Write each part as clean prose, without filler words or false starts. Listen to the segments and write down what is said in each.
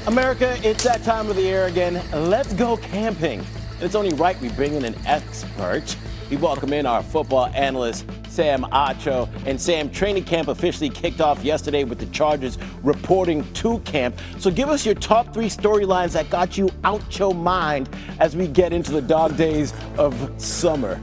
America, it's that time of the year again. Let's go camping. It's only right we bring in an expert. We welcome in our football analyst, Sam Acho. And Sam, training camp officially kicked off yesterday with the Chargers reporting to camp. So give us your top 3 storylines that got you out your mind as we get into the dog days of summer.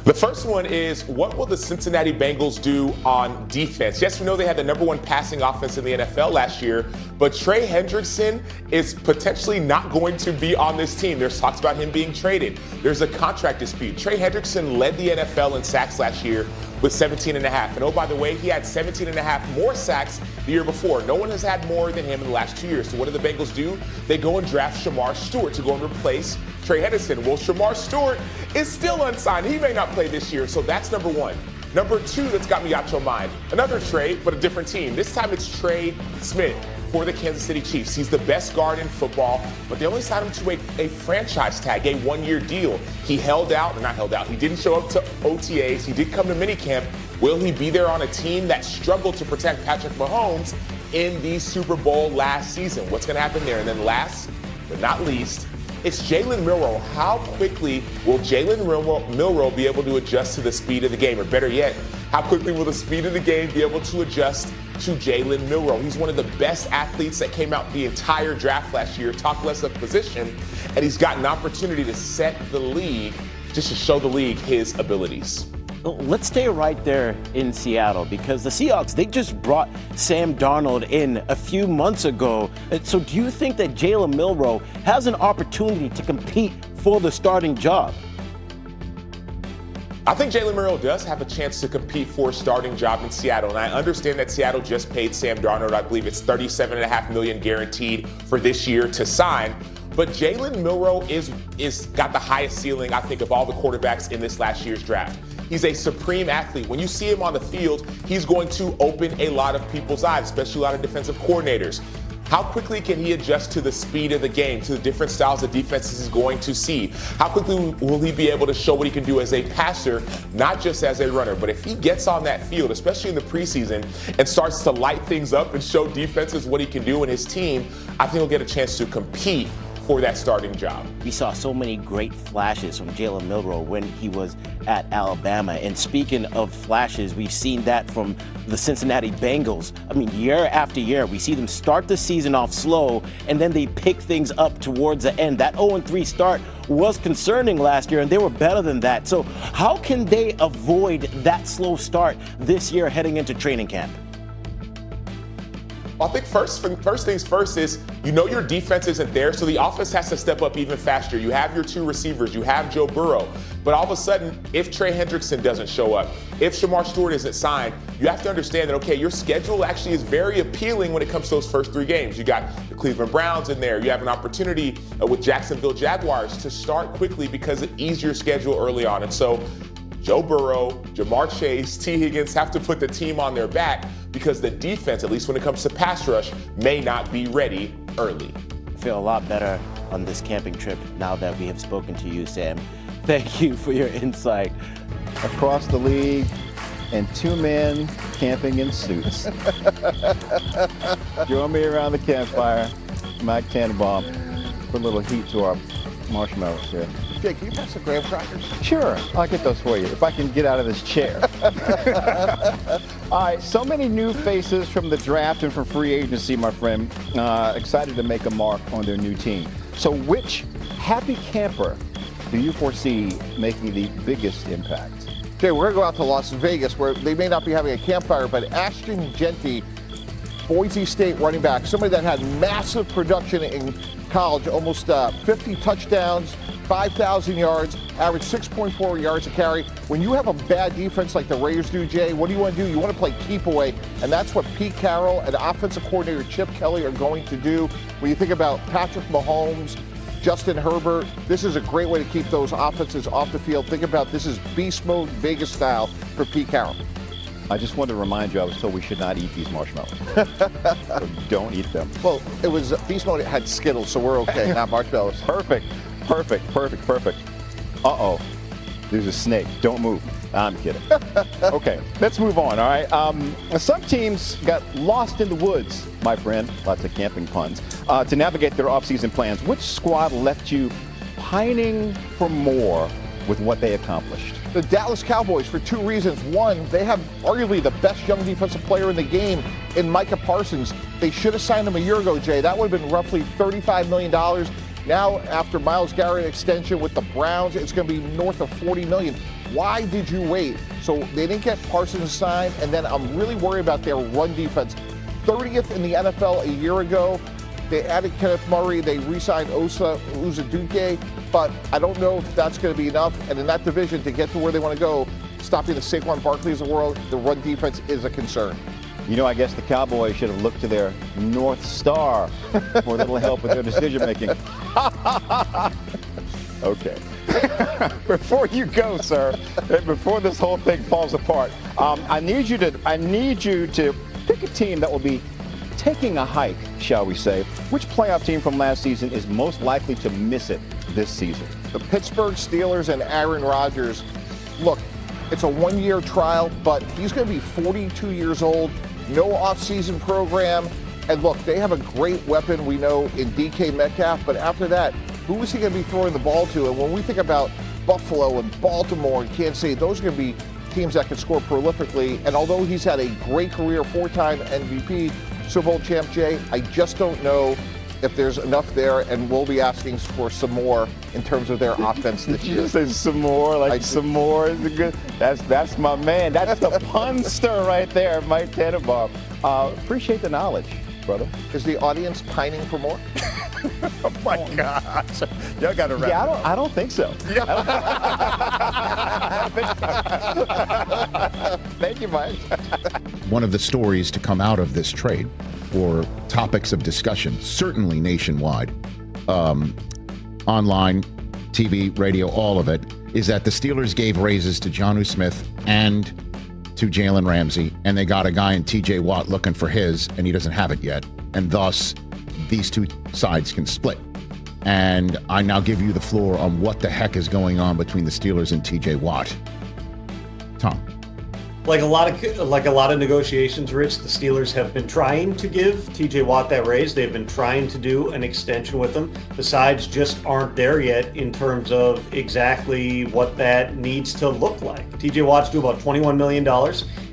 The first one is, what will the Cincinnati Bengals do on defense? Yes, we know they had the #1 passing offense in the NFL last year, but Trey Hendrickson is potentially not going to be on this team. There's talks about him being traded. There's a contract dispute. Trey Hendrickson led the NFL in sacks last year with 17.5. And oh, by the way, he had 17.5 more sacks the year before. No one has had more than him in the last 2 years. So what do the Bengals do? They go and draft Shamar Stewart to go and replace Trey Hendrickson. Well, Shamar Stewart is still unsigned. He may not play this year. So that's number 1. Number 2 that's got me out your mind. Another Trey, but a different team. This time it's Trey Smith for the Kansas City Chiefs. He's the best guard in football, but they only signed him to a franchise tag, a 1-year deal. He he didn't show up to OTAs. He did come to minicamp. Will he be there on a team that struggled to protect Patrick Mahomes in the Super Bowl last season? What's going to happen there? And then last but not least, it's Jalen Milroe. How quickly will Jalen Milroe be able to adjust to the speed of the game? Or better yet, how quickly will the speed of the game be able to adjust to Jalen Milroe? He's one of the best athletes that came out the entire draft last year, talk less of position, and he's got an opportunity to set the league, just to show the league his abilities. Let's stay right there in Seattle because the Seahawks, they just brought Sam Darnold in a few months ago. So do you think that Jalen Milroe has an opportunity to compete for the starting job? I think Jalen Milroe does have a chance to compete for a starting job in Seattle. And I understand that Seattle just paid Sam Darnold, I believe it's $37.5 million guaranteed for this year to sign. But Jalen Milroe is got the highest ceiling, I think, of all the quarterbacks in this last year's draft. He's a supreme athlete. When you see him on the field, he's going to open a lot of people's eyes, especially a lot of defensive coordinators. How quickly can he adjust to the speed of the game, to the different styles of defenses he's going to see? How quickly will he be able to show what he can do as a passer, not just as a runner? But if he gets on that field, especially in the preseason, and starts to light things up and show defenses what he can do in his team, I think he'll get a chance to compete for that starting job. We saw so many great flashes from Jalen Milroe when he was at Alabama. And speaking of flashes, we've seen that from the Cincinnati Bengals. I mean, year after year, we see them start the season off slow, and then they pick things up towards the end. That 0-3 start was concerning last year, and they were better than that. So how can they avoid that slow start this year heading into training camp? I think first things first is, your defense isn't there, so the offense has to step up even faster. You have your 2 receivers, you have Joe Burrow, but all of a sudden, if Trey Hendrickson doesn't show up, if Shamar Stewart isn't signed, you have to understand that, okay, your schedule actually is very appealing when it comes to those first 3 games. You got the Cleveland Browns in there. You have an opportunity with Jacksonville Jaguars to start quickly because of easier schedule early on. And so Joe Burrow, Jamar Chase, T. Higgins have to put the team on their back because the defense, at least when it comes to pass rush, may not be ready early. I feel a lot better on this camping trip now that we have spoken to you, Sam. Thank you for your insight. Across the league and 2 men camping in suits. Join me around the campfire, Mike Tannenbaum, put a little heat to our marshmallows here. Jay, can you pass the graham crackers? Sure, I'll get those for you, if I can get out of this chair. All right, so many new faces from the draft and from free agency, my friend. Excited to make a mark on their new team. So which happy camper do you foresee making the biggest impact? Okay, we're going to go out to Las Vegas, where they may not be having a campfire, but Ashton Jeanty, Boise State running back, somebody that had massive production in college, almost 50 touchdowns, 5,000 yards, average 6.4 yards a carry. When you have a bad defense like the Raiders do, Jay, what do you want to do? You want to play keep away, and that's what Pete Carroll and offensive coordinator Chip Kelly are going to do. When you think about Patrick Mahomes, Justin Herbert, this is a great way to keep those offenses off the field. Think about this is beast mode Vegas style for Pete Carroll. I just wanted to remind you, I was told we should not eat these marshmallows. So don't eat them. Well, it was beast mode, it had Skittles, so we're okay, not marshmallows. Perfect. Uh-oh. There's a snake. Don't move. I'm kidding. Okay, let's move on, all right? Some teams got lost in the woods, my friend, lots of camping puns, to navigate their offseason plans. Which squad left you pining for more with what they accomplished? The Dallas Cowboys, for two reasons. One, they have arguably the best young defensive player in the game in Micah Parsons. They should have signed him a year ago, Jay. That would have been roughly $35 million. Now, after Myles Garrett extension with the Browns, it's going to be north of $40 million. Why did you wait? So they didn't get Parsons signed, and then I'm really worried about their run defense. 30th in the NFL a year ago. They added Kenneth Murray. They re-signed Uzaduke, but I don't know if that's going to be enough. And in that division, to get to where they want to go, stopping the Saquon Barkley's of the world, the run defense is a concern. You know, I guess the Cowboys should have looked to their North Star for a little help with their decision-making. Okay. Before you go, sir, before this whole thing falls apart, I need you to pick a team that will be taking a hike, shall we say. Which playoff team from last season is most likely to miss it this season? The Pittsburgh Steelers and Aaron Rodgers. Look, it's a one-year trial, but he's going to be 42 years old, no offseason program. And look, they have a great weapon, we know, in DK Metcalf, but after that, who is he going to be throwing the ball to? And when we think about Buffalo and Baltimore and Kansas City, those are going to be teams that can score prolifically. And although he's had a great career, four-time MVP, Super Bowl champ, Jay, I just don't know if there's enough there, and we'll be asking for some more in terms of their offense this year. You say some more, like some more is a good. That's my man. That's the punster right there, Mike Tannenbaum. Appreciate the knowledge, brother. Is the audience pining for more? Oh my gosh! Y'all got to wrap. Yeah, I don't think so. Thank you, Mike. One of the stories to come out of this trade, or topics of discussion, certainly nationwide, online, TV, radio, all of it, is that the Steelers gave raises to Jonnu Smith and to Jalen Ramsey, and they got a guy in T.J. Watt looking for his, and he doesn't have it yet, and thus these two sides can split. And I now give you the floor on what the heck is going on between the Steelers and T.J. Watt. Tom. Like a lot of negotiations, Rich, the Steelers have been trying to give T.J. Watt that raise. They've been trying to do an extension with him. The sides just aren't there yet in terms of exactly what that needs to look like. T.J. Watt's due about $21 million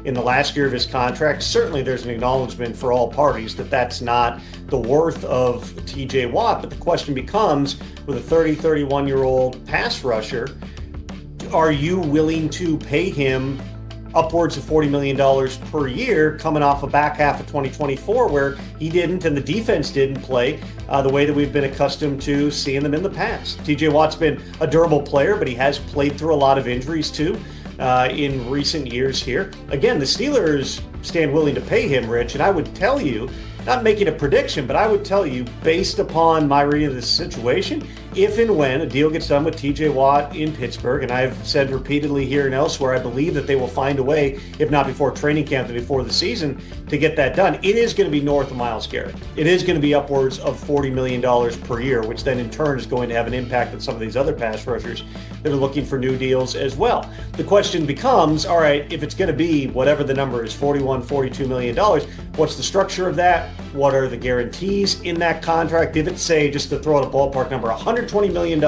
in the last year of his contract. Certainly there's an acknowledgement for all parties that that's not the worth of T.J. Watt. But the question becomes, with a 31-year-old pass rusher, are you willing to pay him upwards of $40 million per year coming off a back half of 2024 where he didn't and the defense didn't play the way that we've been accustomed to seeing them in the past? TJ Watt's been a durable player, but he has played through a lot of injuries too in recent years here. Again, the Steelers stand willing to pay him, Rich, and I would tell you, not making a prediction, but I would tell you, based upon my reading of this situation, if and when a deal gets done with TJ Watt in Pittsburgh, and I've said repeatedly here and elsewhere, I believe that they will find a way, if not before training camp, then before the season, to get that done. It is going to be north of Myles Garrett. It is going to be upwards of $40 million per year, which then in turn is going to have an impact on some of these other pass rushers that are looking for new deals as well. The question becomes, all right, if it's going to be whatever the number is, $42 million, what's the structure of that? What are the guarantees in that contract? If it's, say, just to throw out a ballpark number, $120 million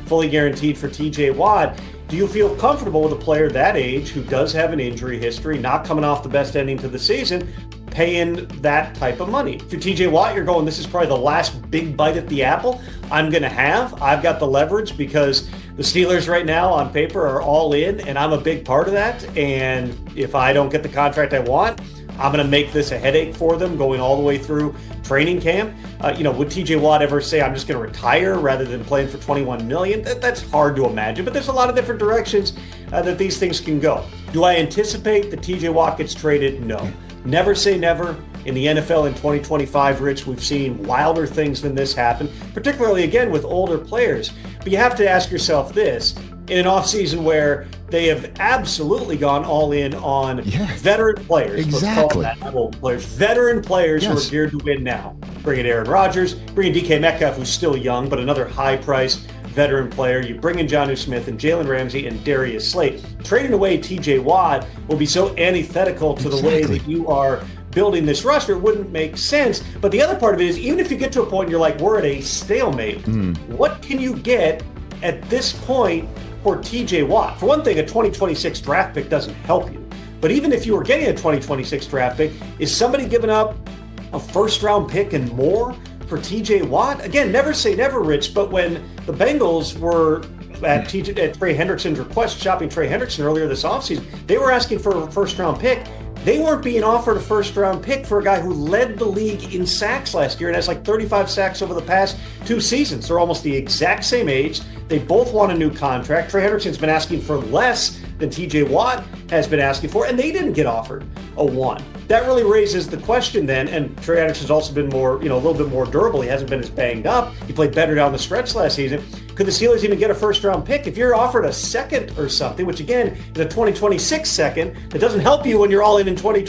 fully guaranteed for TJ Watt, do you feel comfortable with a player that age who does have an injury history, not coming off the best ending to the season, paying that type of money? For TJ Watt, you're going, this is probably the last big bite at the apple I'm going to have. I've got the leverage because the Steelers right now on paper are all in, and I'm a big part of that. And if I don't get the contract I want, I'm going to make this a headache for them going all the way through training camp. Would TJ Watt ever say, I'm just going to retire rather than playing for $21 million? That's hard to imagine, but there's a lot of different directions that these things can go. Do I anticipate that TJ Watt gets traded? No. Never say never. In the NFL in 2025, Rich, we've seen wilder things than this happen, particularly, again, with older players. But you have to ask yourself this. In an offseason where they have absolutely gone all in on veteran players. Exactly. Let's call them that, not old players. Veteran players who are geared to win now. Bring in Aaron Rodgers, bring in DK Metcalf, who's still young, but another high-priced veteran player. You bring in Jonnu Smith and Jalen Ramsey and Darius Slate. Trading away TJ Watt will be so antithetical to the way that you are building this roster. It wouldn't make sense. But the other part of it is, even if you get to a point and you're like, we're at a stalemate, what can you get at this point for TJ Watt? For one thing, a 2026 draft pick doesn't help you. But even if you were getting a 2026 draft pick, is somebody giving up a first-round pick and more for TJ Watt? Again, never say never, Rich, but when the Bengals were at Trey Hendrickson's request, shopping Trey Hendrickson earlier this offseason, they were asking for a first-round pick. They weren't being offered a first-round pick for a guy who led the league in sacks last year and has like 35 sacks over the past 2 seasons. They're almost the exact same age. They both want a new contract. Trey Hendrickson's been asking for less than TJ Watt has been asking for, and they didn't get offered a 1. That really raises the question then, and Trey Hendrickson's also been more, a little bit more durable. He hasn't been as banged up. He played better down the stretch last season. Could the Steelers even get a first-round pick? If you're offered a second or something, which again is a 2026 second, that doesn't help you when you're all in 2020.